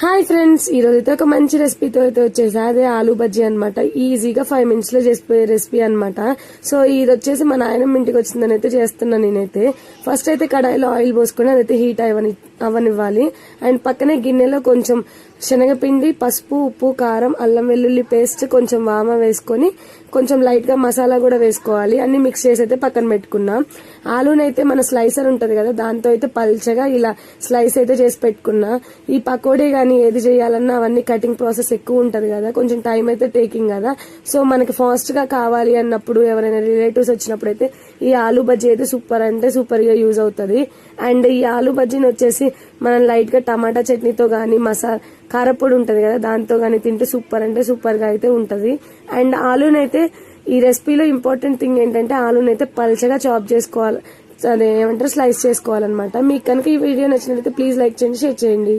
Hi friends, ఈ రోజు అయితే ఒక మంచి రెసిపీతో అయితే వచ్చేసి అదే ఆలూ బజ్జీ అనమాట. ఈజీగా 5 minutes లో చేసిపోయే రెసిపీ అనమాట. సో ఇది వచ్చేసి మా నాయనమ్మ ఇంటికి వచ్చిందని అయితే చేస్తున్నాను నేనైతే. ఫస్ట్ అయితే కడాయిలో ఆయిల్ పోసుకొని అదైతే హీట్ అవనివ్వాలి. అండ్ పక్కనే గిన్నెలో కొంచెం శనగపిండి, పసుపు, ఉప్పు, కారం, అల్లం వెల్లుల్లి పేస్ట్, కొంచెం వామ వేసుకొని కొంచెం లైట్ గా మసాలా కూడా వేసుకోవాలి. అన్ని మిక్స్ చేసి అయితే పక్కన పెట్టుకున్నాం. ఆలూనైతే మన స్లైసర్ ఉంటది కదా, దాంతో అయితే పల్చగా ఇలా స్లైస్ అయితే చేసి పెట్టుకున్నా. ఈ పకోడీ గానీ ఏది చేయాలన్నా అవన్నీ కటింగ్ ప్రాసెస్ ఎక్కువ ఉంటది కదా, కొంచెం టైం అయితే టేకింగ్ కదా. సో మనకి ఫాస్ట్ గా కావాలి అన్నప్పుడు ఎవరైనా రిలేటివ్స్ వచ్చినప్పుడు అయితే ఈ ఆలూ బజ్జీ అయితే సూపర్ అంటే సూపర్ గా యూజ్ అవుతుంది. అండ్ ఈ ఆలూ బజ్జీని వచ్చేసి మనం లైట్ గా టమాటా చట్నీతో గానీ కారపొడి ఉంటది కదా, దాంతో గానీ తింటే సూపర్ అంటే సూపర్ గా అయితే ఉంటది. అండ్ ఆలూనైతే ఈ రెసిపీలో ఇంపార్టెంట్ థింగ్ ఏంటంటే ఆలూనైతే పల్చగా చాప్ చేసుకోవాలి, అదే ఏమంటారు స్లైస్ చేసుకోవాలన్నమాట. మీకు కనుక ఈ వీడియో నచ్చినట్లయితే ప్లీజ్ లైక్ చేయండి, షేర్ చేయండి.